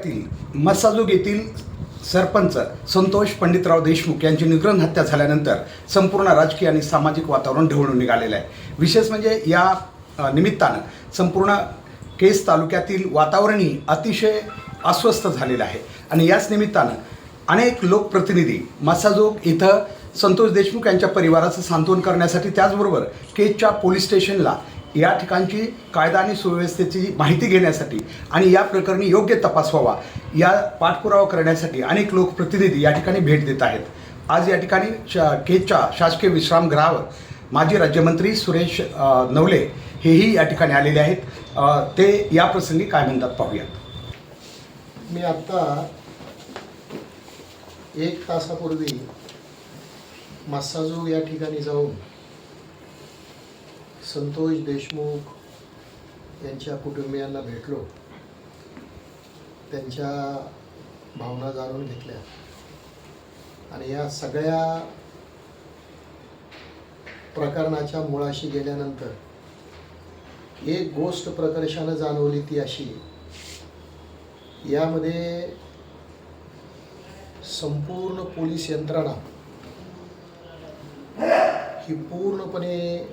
तालुक्यातील मसाजोग येथील सरपंच संतोष पंडितराव देशमुख यांची निर्घृण हत्या झाल्यानंतर संपूर्ण राजकीय आणि सामाजिक वातावरण ढवळून निघालेलं आहे। विशेष म्हणजे या निमित्तानं संपूर्ण केज तालुक्यातील वातावरणही अतिशय अस्वस्थ झालेलं आहे आणि याच निमित्तानं अनेक लोकप्रतिनिधी मसाजोग इथं संतोष देशमुख यांच्या परिवाराचं सांत्वन करण्यासाठी, त्याचबरोबर केजच्या पोलीस स्टेशनला या ठिकाणची कायदा आणि सुव्यवस्थेची माहिती घेण्यासाठी आणि या प्रकरणी योग्य तपास व्हावा या पाठपुरावा करण्यासाठी अनेक लोकप्रतिनिधी या ठिकाणी भेट देत आहेत। आज या ठिकाणी केजच्या शासकीय विश्रामगृहावर माजी राज्यमंत्री सुरेश नवले हेही या ठिकाणी आलेले आहेत। ते या प्रसंगी काय म्हणतात पाहूयात। मी आत्ता 1 तासापूर्वी मसाजोग या ठिकाणी जाऊन संतोष देशमुख यांच्या कुटुंबियांना भेटलो, त्यांच्या भावना जाणून घेतल्या आणि या सगळ्या प्रकरणाच्या मुळाशी गेल्यानंतर एक गोष्ट प्रकर्षानं जाणवली, ती अशी, यामध्ये संपूर्ण पोलीस यंत्रणा ही पूर्णपणे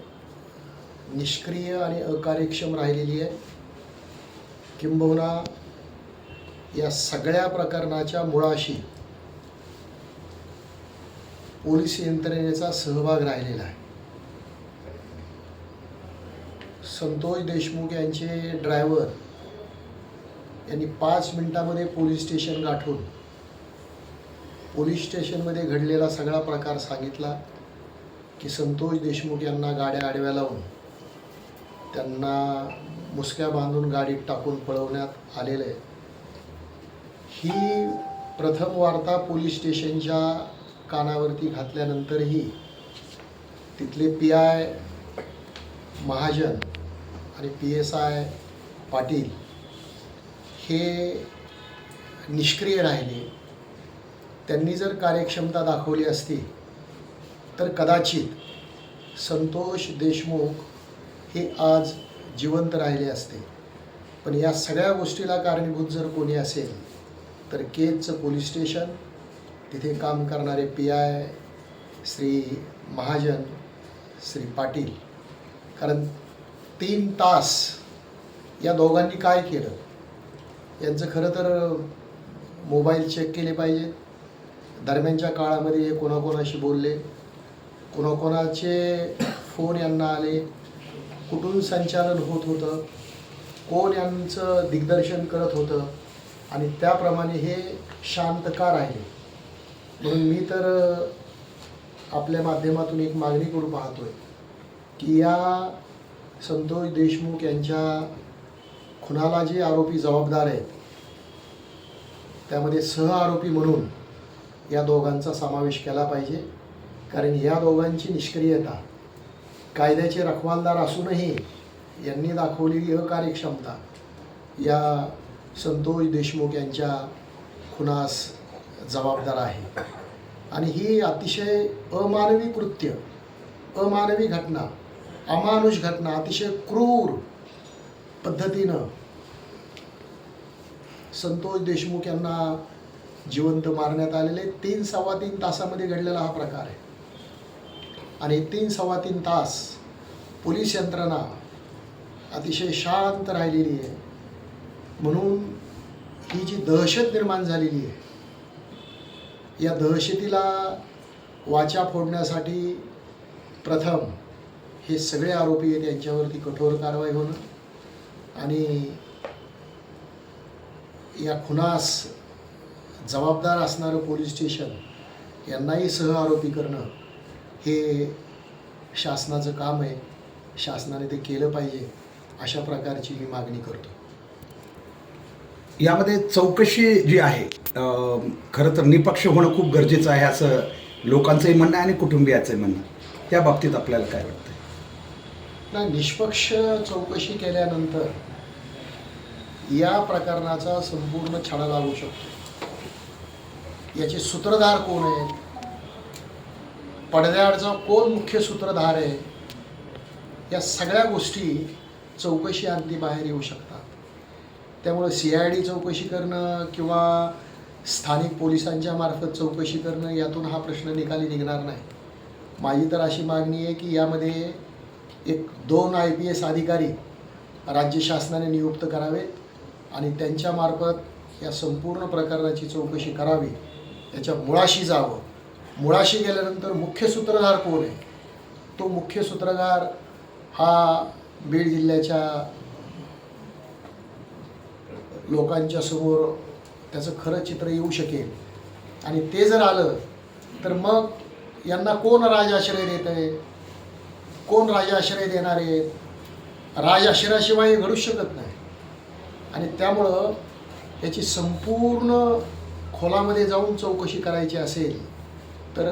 निष्क्रिय आणि अकार्यक्षम राहिलेली आहे। किंबहुना या सगळ्या प्रकरणाच्या मुळाशी पोलीस यंत्रणेचा सहभाग राहिलेला आहे। संतोष देशमुख यांचे ड्रायव्हर यांनी 5 मिनिटांमध्ये पोलीस स्टेशन गाठून पोलीस स्टेशनमध्ये घडलेला सगळा प्रकार सांगितला की संतोष देशमुख यांना गाड्या आडव्या लावून त्यांना मुसक्या बांधून गाडीत टाकून पळवण्यात आलेलं आहे। ही प्रथम वार्ता पोलीस स्टेशनच्या कानावरती घातल्यानंतरही तिथले PI महाजन आणि PSI पाटील हे निष्क्रिय राहिले। त्यांनी जर कार्यक्षमता दाखवली असती तर कदाचित संतोष देशमुख हे आज जिवंत राहिले असते। पण या सगळ्या गोष्टीला कारणीभूत जर कोणी असेल तर केजचं पोलीस स्टेशन, तिथे काम करणारे PI श्री महाजन, श्री पाटील। कारण 3 तास या दोघांनी काय केलं, यांचं खरं तर मोबाईल चेक केले पाहिजेत। दरम्यानच्या काळामध्ये हे कोणाकोणाशी बोलले, कोणाकोणाचे फोन यांना आले, कुठून संचालन होत होतं, कोण यांचं दिग्दर्शन करत होतं आणि त्याप्रमाणे हे शांत का राहिले। म्हणून मी तर आपल्या माध्यमातून एक मागणी करू पाहतोय की या संतोष देशमुख यांच्या खुनाला जे आरोपी जबाबदार आहेत त्यामध्ये सहआरोपी म्हणून या दोघांचा समावेश केला पाहिजे। कारण या दोघांची निष्क्रियता, कायद्याचे रखवालदार असूनही यांनी दाखवलेली अकार्यक्षमता या संतोष देशमुख यांच्या खुनास जबाबदार आहे। आणि ही अतिशय अमानवी कृत्य, अमानवी घटना, अमानुष घटना, अतिशय क्रूर पद्धतीनं संतोष देशमुख यांना जिवंत मारण्यात आलेले 3-3.25 तासामध्ये घडलेला हा प्रकार आहे। आणि 3-3.25 तास पोलीस यंत्रणा अतिशय शांत राहिलेली आहे। म्हणून ही जी दहशत निर्माण झालेली आहे, या दहशतीला वाचा फोडण्यासाठी प्रथम हे सगळे आरोपी आहेत यांच्यावरती कठोर कारवाई होणं आणि या खुनास जबाबदार असणारं पोलीस स्टेशन यांनाही सहआरोपी करणं हे शासनाचं काम आहे। शासनाने ते केलं पाहिजे, अशा प्रकारची मी मागणी करतो। यामध्ये चौकशी जी आहे खरं तर निपक्ष होणं खूप गरजेचं आहे असं लोकांचंही म्हणणं आहे आणि कुटुंबियाचंही म्हणणं। त्या बाबतीत आपल्याला काय वाटतं? नाही, निष्पक्ष चौकशी केल्यानंतर या प्रकरणाचा संपूर्ण छडा लागू शकतो। याचे सूत्रधार कोण आहेत, पडद्याआडचा कोण मुख्य सूत्रधार आहे, या सगळ्या गोष्टी चौकशी अंती बाहेर येऊ शकतात। त्यामुळं CID चौकशी करणं किंवा स्थानिक पोलिसांच्या मार्फत चौकशी करणं यातून हा प्रश्न निकाली निघणार नाही. माझी तर अशी मागणी आहे की यामध्ये 2 IPS अधिकारी राज्य शासनाने नियुक्त करावेत आणि त्यांच्यामार्फत या संपूर्ण प्रकरणाची चौकशी करावी, याच्या मुळाशी जावं. मुळाशी गेल्यानंतर मुख्य सूत्रधार कोण आहे, तो मुख्य सूत्रधार हा बीड जिल्ह्याच्या लोकांच्या समोर त्याचं खरं चित्र येऊ शकेल. आणि ते जर आलं तर मग यांना कोण राजाश्रय देत आहे, कोण राजाश्रय देणार आहे, राजाश्रयाशिवाय हे घडूच शकत नाही. आणि त्यामुळं याची संपूर्ण खोलामध्ये जाऊन चौकशी करायची असेल तर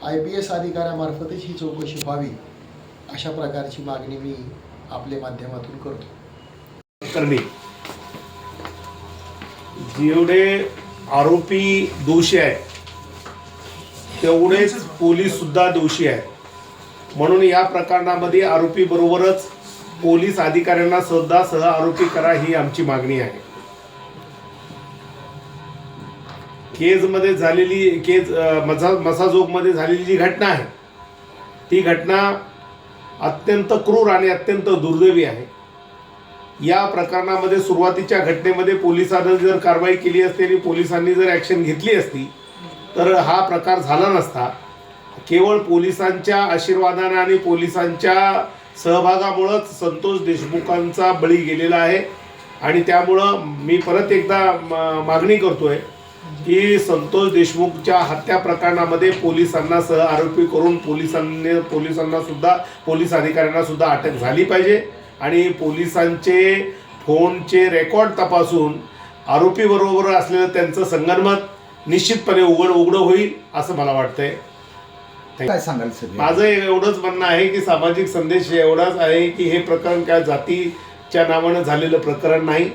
IPS अधिकाऱ्यामार्फतच ही चौकशी व्हावी, अशा प्रकारची मागणी मी आपल्या माध्यमातून करतो. करणे जेवढे आरोपी दोषी आहेत तेवढेच पोलीस सुद्धा दोषी आहेत. म्हणून या प्रकरणामध्ये आरोपी बरोबरच पोलीस अधिकाऱ्यांना सुद्धा सह आरोपी करा ही आमची मागणी आहे. केजमध्ये झालेली मसाजोगमध्ये झालेली जी घटना आहे ती घटना अत्यंत क्रूर आणि अत्यंत दुर्दैवी आहे. या प्रकरणामध्ये सुरुवातीच्या घटनेमध्ये पोलिसांनी जर कारवाई केली असती आणि पोलिसांनी जर ॲक्शन घेतली असती तर हा प्रकार झाला नसता. केवळ पोलिसांच्या आशीर्वादाने आणि पोलिसांच्या सहभागामुळंच संतोष देशमुखांचा बळी गेलेला आहे. आणि त्यामुळं मी परत एकदा मागणी करतोय की संतोष देशमुखच्या हत्या प्रकरणामध्ये पोलिसांना सह आरोपी करून पोलिसांना सुद्धा पोलीस अधिकाऱ्यांना सुद्धा अटक झाली पाहिजे. आणि पोलिसांचे फोनचे रेकॉर्ड तपासून आरोपीबरोबर असलेलं त्यांचं संगनमत निश्चितपणे उघडं होईल असं मला वाटतंय. काय सांगाल सर? माझं एवढंच म्हणणं आहे की सामाजिक संदेश एवढाच आहे की हे प्रकरण काय जातीच्या नावानं झालेलं प्रकरण नाही.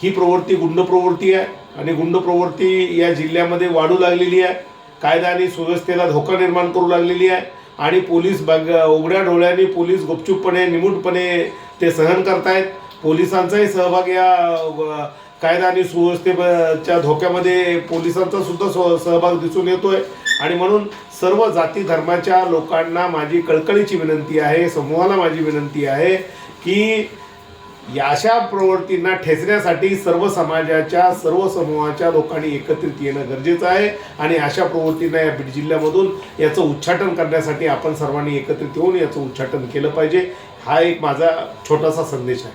ही प्रवृत्ती गुंड प्रवृत्ती आहे आणि गुंड प्रवृत्ती या जिल्ह्यामध्ये वाढू लागलेली आहे. कायदा आणि सुव्यवस्थेला धोका निर्माण करू लागलेली आहे. आणि पोलीस उघड्या डोळ्यांनी पोलीस गुपचूपपणे निमूटपणे ते सहन करतायत. पोलिसांचाही सहभाग या कायदा आणि सुव्यवस्थेच्या धोक्यामध्ये पोलिसांचा सुद्धा सहभाग दिसून येतोय. आणि म्हणून सर्व जाती धर्माच्या लोकांना माझी कळकळीची विनंती आहे, समूहाला माझी विनंती आहे की अशा प्रवृत्तींना ठेचण्यासाठी सर्व समाजाच्या सर्व समूहाच्या लोकांनी एकत्रित येणं गरजेचं आहे. आणि अशा प्रवृत्तींना या बीड जिल्ह्यामधून याचं उच्चाटन करण्यासाठी आपण सर्वांनी एकत्रित येऊन याचं उच्चाटन केलं पाहिजे. हा एक माझा छोटासा संदेश आहे.